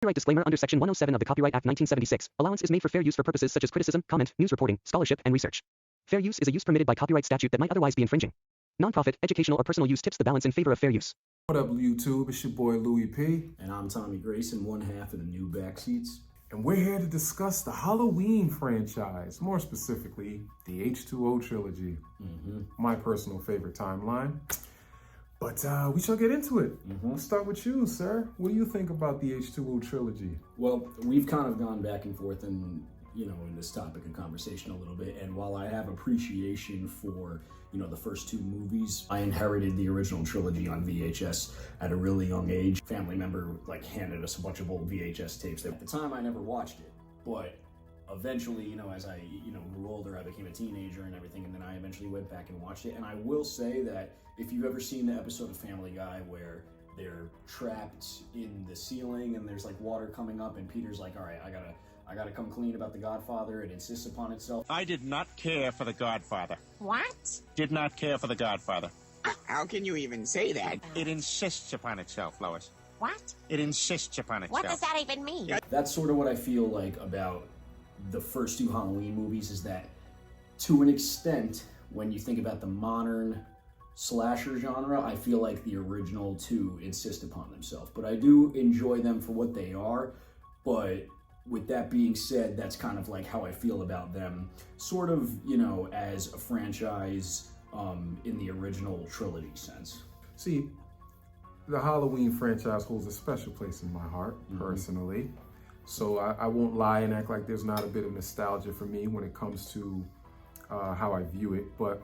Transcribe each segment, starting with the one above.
Copyright disclaimer under Section 107 of the Copyright Act 1976. Allowance is made for fair use for purposes such as criticism, comment, news reporting, scholarship, and research. Fair use is a use permitted by copyright statute that might otherwise be infringing. Nonprofit, educational, or personal use tips the balance in favor of fair use. What up, YouTube? It's your boy Louis P. And I'm Tommy Grayson, one half of the new Backseats. And we're here to discuss the Halloween franchise, more specifically, the H20 trilogy. My personal favorite timeline. But we shall get into it. Let's start with you, sir. What do you think about the H20 trilogy? Well, we've kind of gone back and forth in this topic of conversation a little bit. And while I have appreciation for, the first two movies, I inherited the original trilogy on VHS at a really young age. Family member handed us a bunch of old VHS tapes. At the time, I never watched it, but eventually, as I, grew older, I became a teenager and everything, and then I eventually went back and watched it. And I will say that if you've ever seen the episode of Family Guy where they're trapped in the ceiling and there's water coming up and Peter's like, all right, I gotta come clean about the Godfather. It insists upon itself. I did not care for the Godfather. What? Did not care for the Godfather. How can you even say that? It insists upon itself, Lois. What? It insists upon itself. What does that even mean? That's sort of what I feel like about the first two Halloween movies, is that to an extent, when you think about the modern slasher genre, I feel like the original two insist upon themselves. But I do enjoy them for what they are. But with that being said, that's kind of how I feel about them, sort of, as a franchise in the original trilogy sense. See, the Halloween franchise holds a special place in my heart, personally. So I won't lie and act like there's not a bit of nostalgia for me when it comes to how I view it. But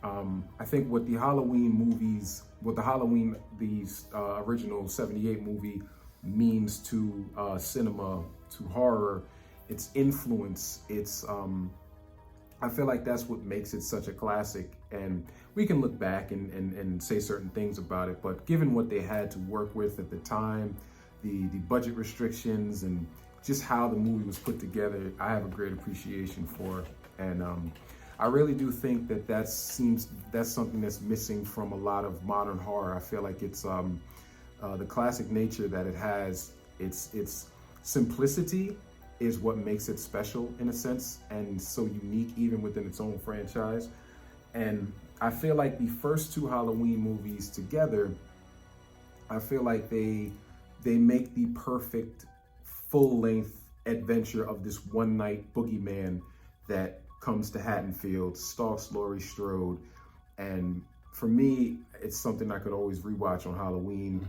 I think what the original 78 movie means to cinema, to horror, its influence, I feel like that's what makes it such a classic. And we can look back and say certain things about it, but given what they had to work with at the time, the budget restrictions and just how the movie was put together, I have a great appreciation for. And I really do think that's something that's missing from a lot of modern horror. I feel like it's the classic nature that it has. Its simplicity is what makes it special in a sense, and so unique even within its own franchise. And I feel like the first two Halloween movies together, I feel like they make the perfect full-length adventure of this one-night boogeyman that comes to Haddonfield, stalks Laurie Strode, and for me, it's something I could always rewatch on Halloween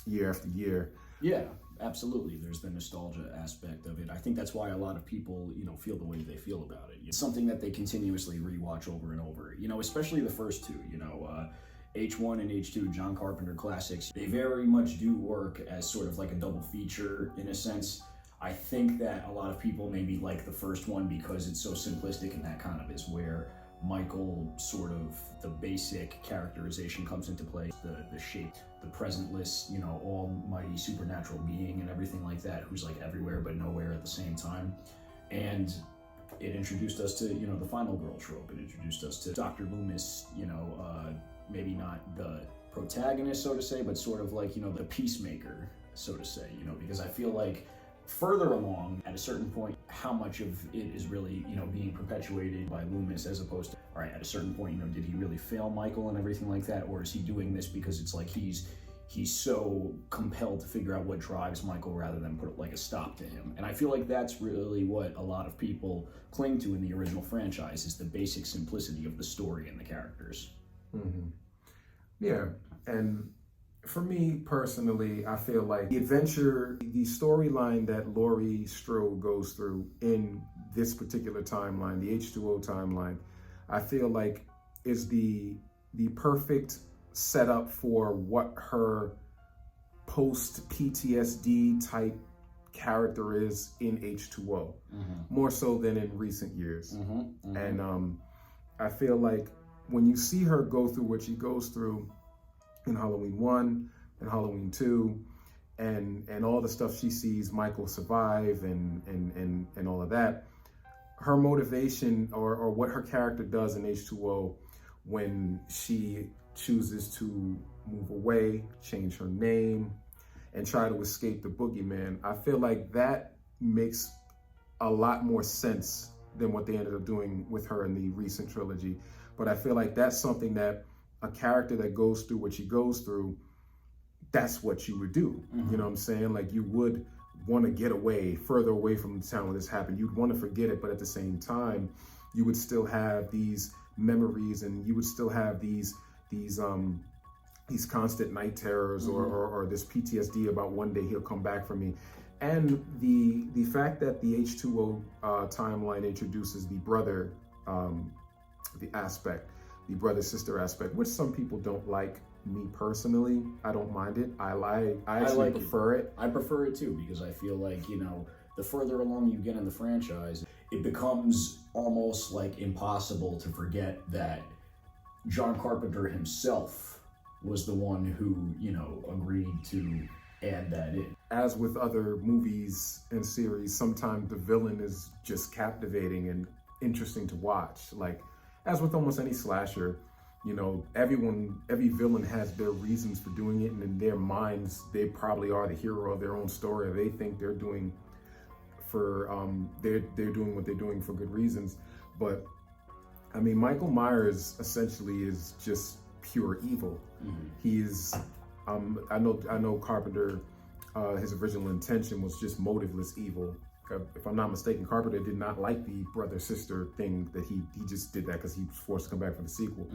year after year. Yeah, absolutely. There's the nostalgia aspect of it. I think that's why a lot of people, feel the way they feel about it. It's something that they continuously rewatch over and over, especially the first two, H1 and H2, John Carpenter classics. They very much do work as sort of like a double feature in a sense. I think that a lot of people maybe like the first one because it's so simplistic, and that kind of is where Michael, sort of the basic characterization comes into play, the shape, the presentless, almighty supernatural being and everything like that, who's everywhere but nowhere at the same time. And it introduced us to, the final girl trope. It introduced us to Dr. Loomis, maybe not the protagonist, so to say, but sort of the peacemaker, so to say, because I feel like further along, at a certain point, how much of it is really, being perpetuated by Loomis, as opposed to, all right, at a certain point, did he really fail Michael and everything like that? Or is he doing this because it's he's so compelled to figure out what drives Michael rather than put a stop to him? And I feel like that's really what a lot of people cling to in the original franchise, is the basic simplicity of the story and the characters. Yeah, and for me personally, I feel like the storyline that Laurie Strode goes through in this particular timeline, the H20 timeline, I feel like is the perfect setup for what her post-PTSD type character is in H20, more so than in recent years. And I feel like when you see her go through what she goes through in Halloween 1 and Halloween 2, and all the stuff she sees Michael survive and all of that, her motivation or what her character does in H20 when she chooses to move away, change her name, and try to escape the boogeyman. I feel like that makes a lot more sense than what they ended up doing with her in the recent trilogy. But I feel like that's something that a character that goes through what she goes through, that's what you would do. You know what I'm saying? Like, you would want to get away, further away from the town where this happened. You'd want to forget it, but at the same time, you would still have these memories, and you would still have these constant night terrors, or this PTSD about one day he'll come back for me. And the fact that the H20 timeline introduces the brother the brother-sister aspect, which some people don't like. Me personally, I don't mind it. I actually prefer it. I prefer it too, because I feel like, you know, the further along you get in the franchise, it becomes almost like impossible to forget that John Carpenter himself was the one who, you know, agreed to add that in. As with other movies and series, sometimes the villain is just captivating and interesting to watch. Like, as with almost any slasher, you know, every villain has their reasons for doing it, and in their minds, they probably are the hero of their own story, or they think they're doing they're doing what they're doing for good reasons. But I mean, Michael Myers essentially is just pure evil. He's I know Carpenter, his original intention was just motiveless evil. If I'm not mistaken, Carpenter did not like the brother-sister thing, that he just did that because he was forced to come back for the sequel.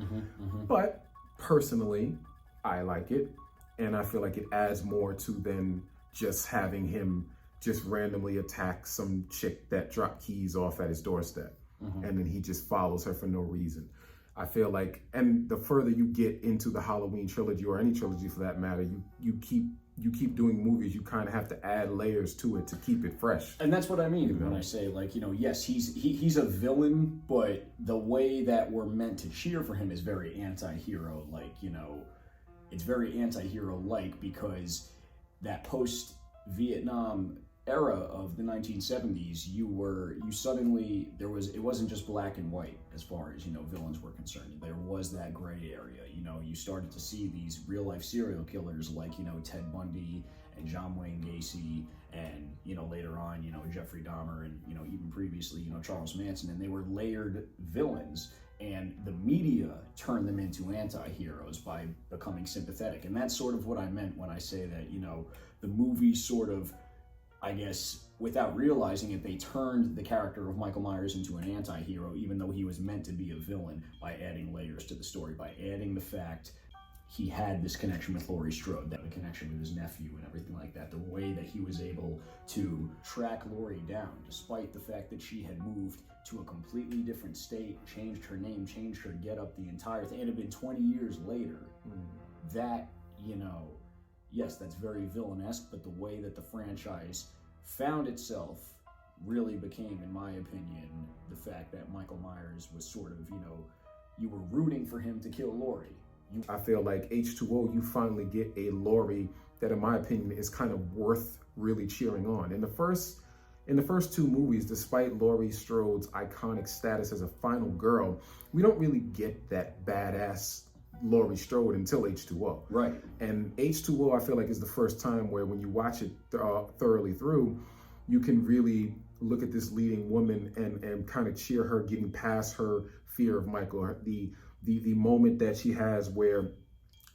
But personally, I like it, and I feel like it adds more to than just having him just randomly attack some chick that dropped keys off at his doorstep, and then he just follows her for no reason. I feel like, and the further you get into the Halloween trilogy, or any trilogy for that matter, you keep doing movies, you kind of have to add layers to it to keep it fresh. And that's what I mean when I say, like, you know, yes, he's a villain, but the way that we're meant to cheer for him is very anti-hero. Like, you know, it's very anti-hero-like, because that post-Vietnam era of the 1970s, it wasn't just black and white as far as, you know, villains were concerned. There was that gray area. You know, you started to see these real life serial killers like, you know, Ted Bundy and John Wayne Gacy, and, you know, later on, you know, Jeffrey Dahmer, and, you know, even previously, you know, Charles Manson, and they were layered villains, and the media turned them into anti-heroes by becoming sympathetic. And that's sort of what I meant when I say that, you know, the movie sort of, I guess, without realizing it, they turned the character of Michael Myers into an anti-hero, even though he was meant to be a villain, by adding layers to the story, by adding the fact he had this connection with Laurie Strode, that the connection with his nephew and everything like that, the way that he was able to track Laurie down, despite the fact that she had moved to a completely different state, changed her name, changed her getup, the entire thing. It had been 20 years later. That, you know, yes, that's very villain-esque, but the way that the franchise found itself really became, in my opinion, the fact that Michael Myers was sort of, you know, you were rooting for him to kill Laurie. I feel like H20, you finally get a Laurie that, in my opinion, is kind of worth really cheering on. In the first two movies, despite Laurie Strode's iconic status as a final girl, we don't really get that badass Laurie Strode until H20. Right. And H20, I feel like, is the first time where, when you watch it thoroughly through, you can really look at this leading woman and kind of cheer her getting past her fear of Michael. The moment that she has where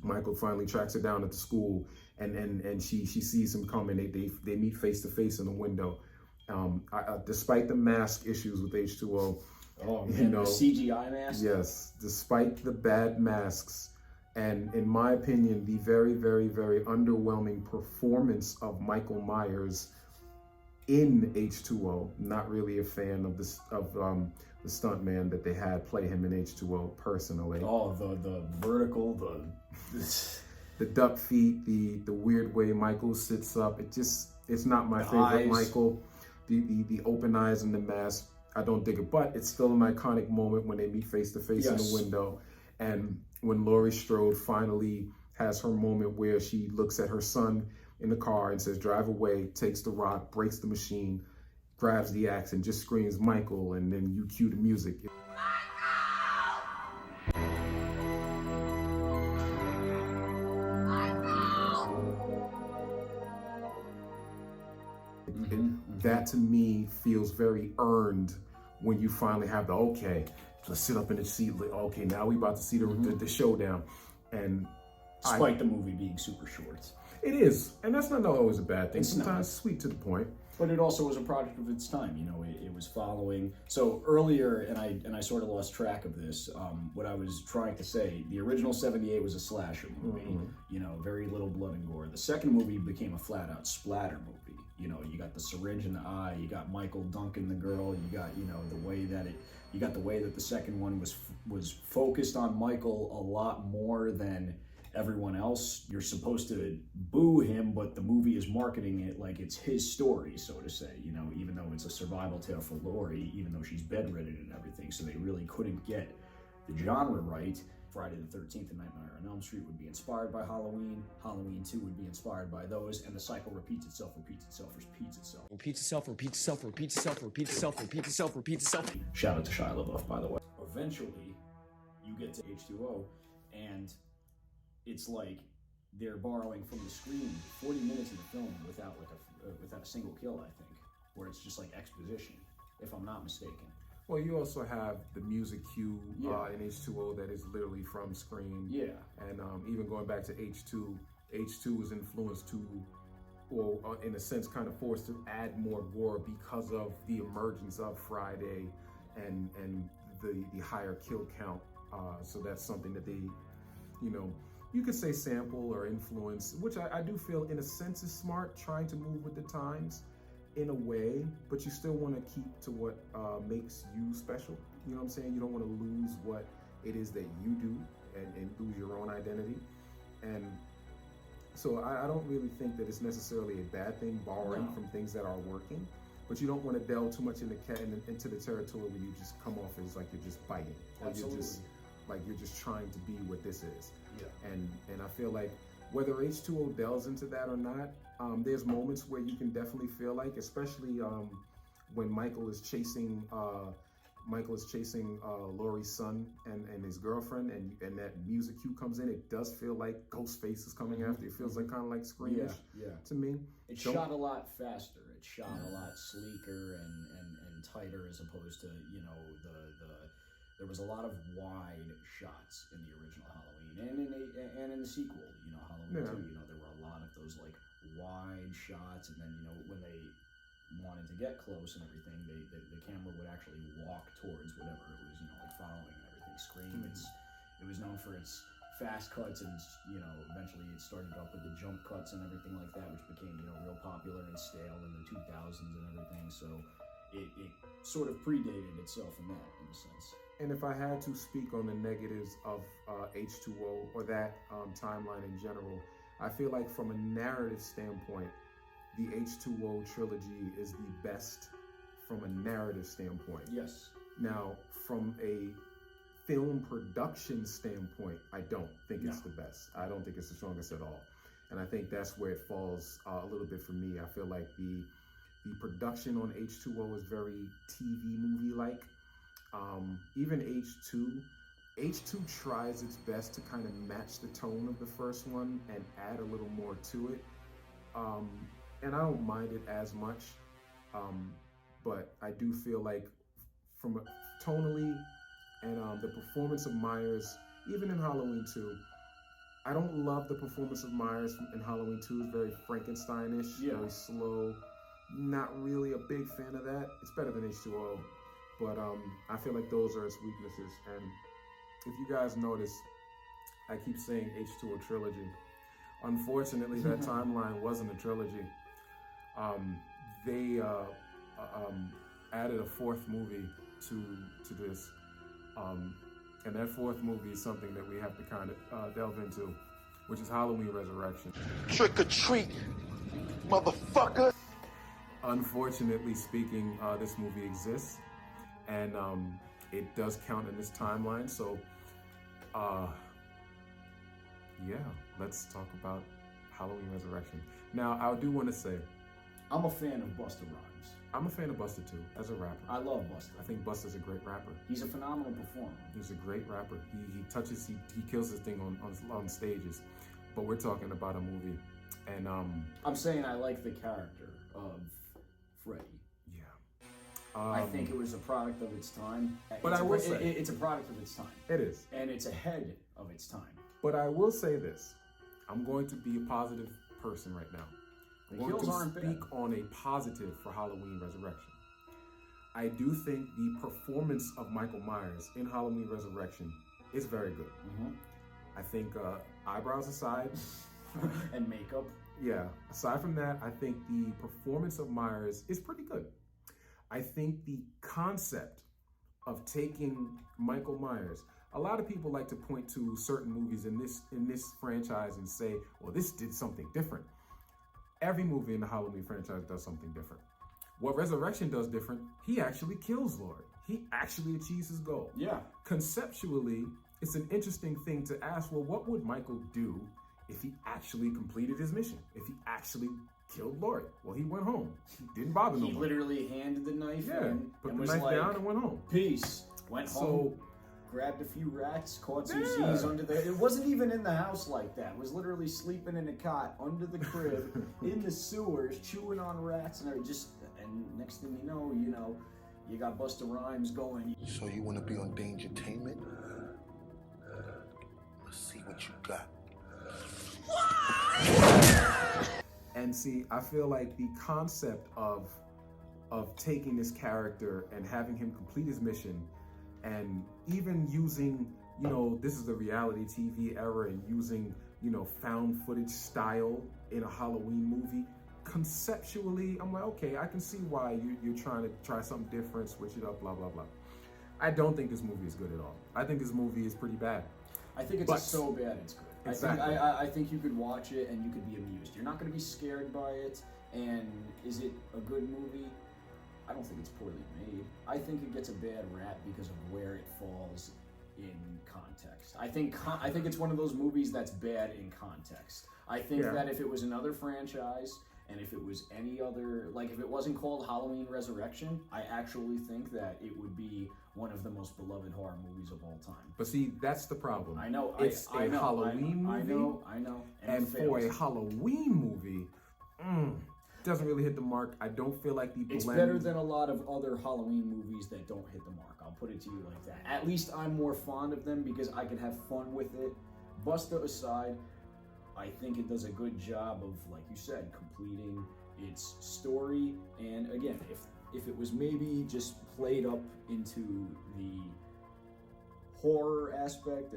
Michael finally tracks her down at the school, and she sees him coming, they meet face to face in the window. Despite the mask issues with H20, oh man, you know, the CGI mask. Yes, despite the bad masks, and in my opinion, the very, very, very underwhelming performance of Michael Myers in H20. Not really a fan of the stuntman that they had play him in H20 personally. Oh, the vertical, the duck feet, the weird way Michael sits up. It's not my favorite eyes. Michael. The open eyes and the mask, I don't dig it, but it's still an iconic moment when they meet face to face in the window. And when Laurie Strode finally has her moment where she looks at her son in the car and says, "Drive away," takes the rock, breaks the machine, grabs the axe, and just screams Michael, and then you cue the music. That to me feels very earned when you finally have the, okay, let's sit up in the seat. Okay, now we about to see the showdown. And Despite the movie being super short. it is, and that's not always a bad thing. It's Sometimes sweet to the point. But it also was a product of its time. You know, it was following. So earlier, and I sort of lost track of this. What I was trying to say, the original '78 was a slasher movie. You know, very little blood and gore. The second movie became a flat-out splatter movie. You know, you got the syringe in the eye. You got Michael dunking the girl. You got, you know, the way that it. You got the way that the second one was focused on Michael a lot more than everyone else. You're supposed to boo him, but the movie is marketing it like it's his story, so to say, you know, even though it's a survival tale for Laurie, even though she's bedridden and everything, so they really couldn't get the genre right. Friday the 13th and Nightmare on Elm Street would be inspired by Halloween. Halloween 2 would be inspired by those, and the cycle repeats itself, repeats itself, repeats itself. Repeats itself, repeats itself, repeats itself, repeats itself, repeats itself, repeats itself. Shout out to Shia LaBeouf, by the way. Eventually, you get to H2O, and it's like they're borrowing from the screen 40 minutes of the film without a single kill, I think, where it's just like exposition, if I'm not mistaken. Well, you also have the music cue in H2O that is literally from Scream. Yeah. And even going back to H2, H2 was influenced to, or in a sense, kind of forced to add more gore because of the emergence of Friday and the higher kill count. So that's something that they, you know, you could say sample or influence, which I do feel in a sense is smart, trying to move with the times in a way, but you still want to keep to what makes you special. You know what I'm saying? You don't want to lose what it is that you do and lose your own identity. And so I don't really think that it's necessarily a bad thing borrowing from things that are working, but you don't want to delve too much into the territory where you just come off as like you're just biting, or you're just trying to be what this is. Yeah. And I feel like whether H2O delves into that or not, there's moments where you can definitely feel like, especially when Michael is chasing Laurie's son and his girlfriend, and that music cue comes in. It does feel like Ghostface is coming after. It feels like kind of like Screamish to me. It shot a lot faster. It shot a lot sleeker and tighter, as opposed to, you know, there was a lot of wide shots in the original Halloween and in the sequel, you know, Halloween 2. You know, there were a lot of those like wide shots, and then, you know, when they wanted to get close and everything, the camera would actually walk towards whatever it was, you know, like following and everything. Scream, it was known for its fast cuts, and, you know, eventually it started up with the jump cuts and everything like that, which became, you know, real popular and stale in the 2000s and everything. So it sort of predated itself in that, in a sense. And if I had to speak on the negatives of H2O or that timeline in general, I feel like from a narrative standpoint, the H2O trilogy is the best from a narrative standpoint. Yes. Now, from a film production standpoint, I don't think it's the best. I don't think it's the strongest at all. And I think that's where it falls a little bit for me. I feel like the production on H2O is very TV movie-like. Even H2 tries its best to kind of match the tone of the first one and add a little more to it. And I don't mind it as much, but I do feel like from tonally and the performance of Myers, even in Halloween 2, I don't love the performance of Myers in Halloween 2. It's very Frankenstein-ish, very slow. Not really a big fan of that. It's better than H2O. But I feel like those are its weaknesses. And if you guys notice, I keep saying H2O trilogy. Unfortunately, that timeline wasn't a trilogy. They added a fourth movie to this. And that fourth movie is something that we have to kind of delve into, which is Halloween Resurrection. Trick or treat, motherfucker! Unfortunately speaking, this movie exists. And it does count in this timeline, so yeah, let's talk about Halloween Resurrection. Now, I do want to say, I'm a fan of Busta Rhymes. I'm a fan of Busta too, as a rapper. I love Busta. I think Busta's a great rapper. He's a phenomenal performer. He's a great rapper. He kills his thing on stages. But we're talking about a movie, and I'm saying I like the character of Freddy. Yeah. I think it was a product of its time. But I will say it's a product of its time. It is. And it's ahead of its time. But I will say this. I'm going to be a positive person right now. I'm going to speak on a positive for Halloween Resurrection. I do think the performance of Michael Myers in Halloween Resurrection is very good. Mm-hmm. I think eyebrows aside. And makeup. Yeah. Aside from that, I think the performance of Myers is pretty good. I think the concept of taking Michael Myers, a lot of people like to point to certain movies in this franchise and say, well, this did something different. Every movie in the Halloween franchise does something different. What Resurrection does different, he actually kills Laurie. He actually achieves his goal. Yeah. Conceptually, it's an interesting thing to ask, well, what would Michael do if he actually completed his mission? If he actually killed Laurie? Well, he went home. He didn't bother no He more. literally handed the knife in. Put and the was knife like, down and went home. Peace. Went home. Grabbed a few rats, caught some Z's under there. It wasn't even in the house like that. It was literally sleeping in a cot under the crib, in the sewers, chewing on rats, and next thing you know, you got Busta Rhymes going. So you want to be on Dangertainment? Let's see what you got. And see, I feel like the concept of taking this character and having him complete his mission, and even using, this is the reality TV era, and using, found footage style in a Halloween movie, conceptually, I'm like, okay, I can see why you're trying to try something different, switch it up, blah, blah, blah. I don't think this movie is good at all. I think this movie is pretty bad. I think it's so bad it's good. Exactly. I think you could watch it and you could be amused. You're not going to be scared by it. And is it a good movie? I don't think it's poorly made. I think it gets a bad rap because of where it falls in context. I think it's one of those movies that's bad in context. I think that if it was another franchise, and if it was any other, like if it wasn't called Halloween Resurrection, I actually think that it would be one of the most beloved horror movies of all time. But see, that's the problem. I know. It's a Halloween movie. I know. And for a Halloween movie, doesn't really hit the mark. I don't feel like the blend... It's better than a lot of other Halloween movies that don't hit the mark. I'll put it to you like that. At least I'm more fond of them because I can have fun with it. Busta aside, I think it does a good job of, like you said, completing its story. And again, if it was maybe just played up into the horror aspect,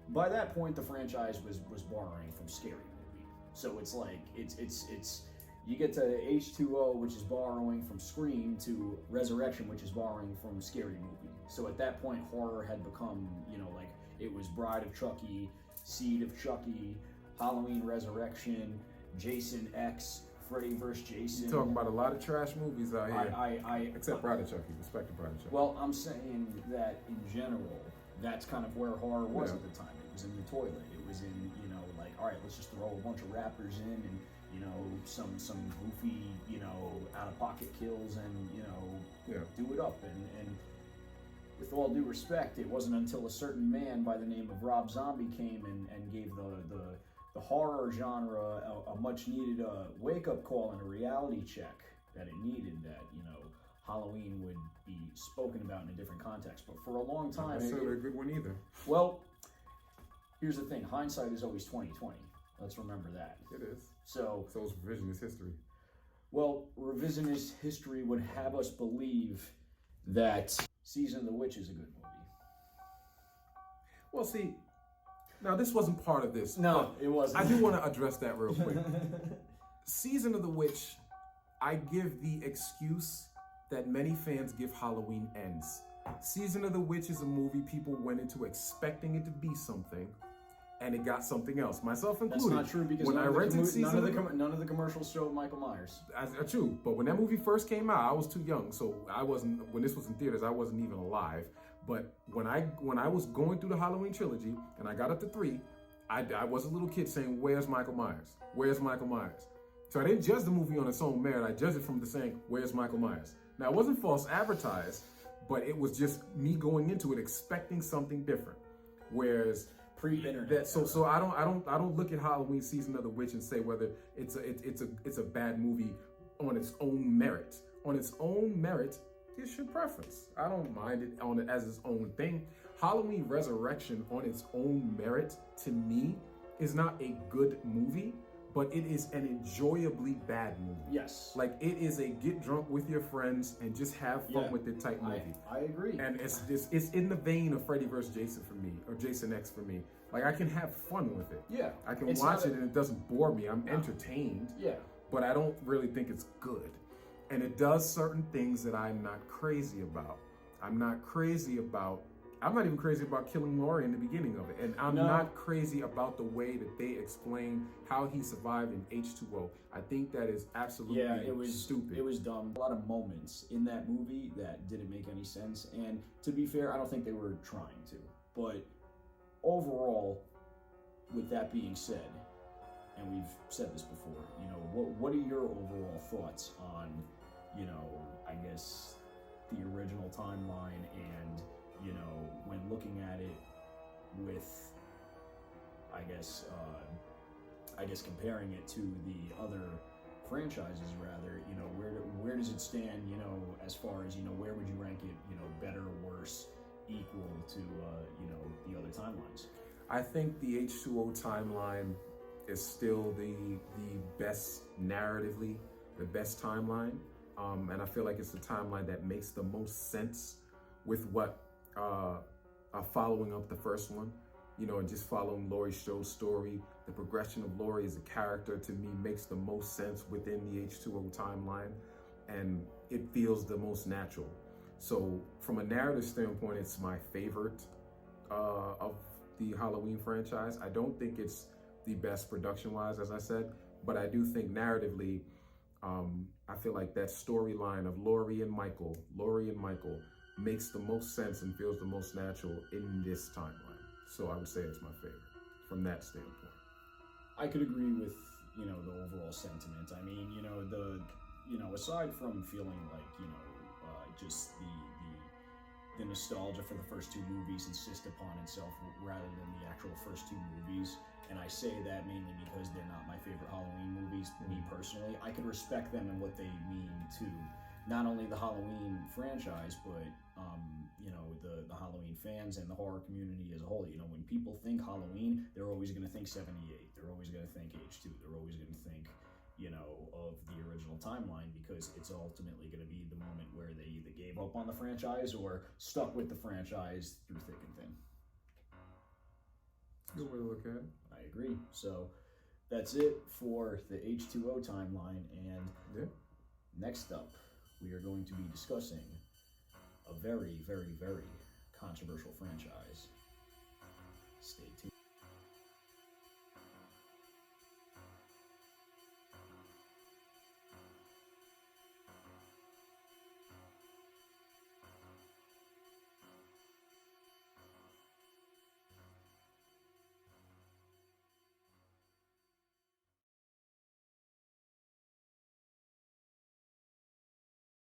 by that point the franchise was borrowing from Scary Movie. So it's like it's you get to H20, which is borrowing from Scream, to Resurrection, which is borrowing from Scary Movie. So at that point, horror had become, like it was Bride of Chucky, Seed of Chucky, Halloween Resurrection, Jason X, Freddy vs. Jason. You're talking about a lot of trash movies out here. Except Bride of Chucky. Respect to Bride of Chucky. Well, I'm saying that in general, that's kind of where horror was at the time. It was in the toilet. It was in, all right, let's just throw a bunch of rappers in and, some goofy, out-of-pocket kills and, do it up. And with all due respect, it wasn't until a certain man by the name of Rob Zombie came and gave the horror genre a much-needed wake-up call and a reality check that it needed, that, Halloween would be spoken about in a different context. But for a long time... Not necessarily a good one either. Well, here's the thing. Hindsight is always 20/20. Let's remember that. It is. So it's revisionist history. Well, revisionist history would have us believe that Season of the Witch is a good movie. Well, see, now this wasn't part of this. No, it wasn't. I do want to address that real quick. Season of the Witch, I give the excuse that many fans give Halloween Ends. Season of the Witch is a movie people went into expecting it to be something, and it got something else, myself included. That's not true because when I rented none of the commercials showed Michael Myers. That's true, but when that movie first came out, I was too young, so I wasn't. When this was in theaters, I wasn't even alive. But when I was going through the Halloween trilogy and I got up to 3, I was a little kid saying, "Where's Michael Myers? Where's Michael Myers?" So I didn't judge the movie on its own merit. I judged it from the saying, "Where's Michael Myers?" Now it wasn't false advertised, but it was just me going into it expecting something different. Whereas pre-internet. So I don't look at Halloween Season of the Witch and say whether it's a bad movie on its own merit. On its own merit, it's your preference. I don't mind it on it as its own thing. Halloween Resurrection on its own merit, to me, is not a good movie, but it is an enjoyably bad movie. Yes. Like, it is a get drunk with your friends and just have fun with it type movie. I agree. And it's in the vein of Freddy vs. Jason for me, or Jason X for me. Like, I can have fun with it. Yeah. I can watch it and it doesn't bore me. I'm entertained. Yeah. But I don't really think it's good. And it does certain things that I'm not crazy about. I'm not even crazy about killing Laurie in the beginning of it. And I'm not crazy about the way that they explain how he survived in H20. I think that is absolutely stupid. It was dumb. A lot of moments in that movie that didn't make any sense. And to be fair, I don't think they were trying to. But overall, with that being said, and we've said this before, you know, what are your overall thoughts on, you know, I guess the original timeline and, you know, when looking at it with, I guess comparing it to the other franchises, rather, you know, where does it stand, you know, as far as, you know, where would you rank it, you know, better, worse, equal to, you know, the other timelines? I think the H20 timeline is still the best narratively, the best timeline. And I feel like it's the timeline that makes the most sense with what following up the first one, you know, and just following Laurie Strode's story. The progression of Laurie as a character, to me, makes the most sense within the H20 timeline, and it feels the most natural. So from a narrative standpoint, it's my favorite of the Halloween franchise. I don't think it's the best production-wise, as I said, but I do think narratively, I feel like that storyline of Laurie and Michael makes the most sense and feels the most natural in this timeline. So I would say it's my favorite from that standpoint. I could agree with, you know, the overall sentiment. I mean, you know, aside from feeling like, you know, just the nostalgia for the first two movies insist upon itself rather than the actual first two movies, and I say that mainly because they're not my favorite Halloween movies, me personally. I could respect them and what they mean to not only the Halloween franchise, but you know, the Halloween fans and the horror community as a whole. You know, when people think Halloween, they're always going to think 78. They're always going to think H2. They're always going to think, you know, of the original timeline, because it's ultimately going to be the moment where they either gave up on the franchise or stuck with the franchise through thick and thin. Good way to look at it. I agree. So that's it for the H20 timeline, and next up, we are going to be discussing a very, very, very controversial franchise.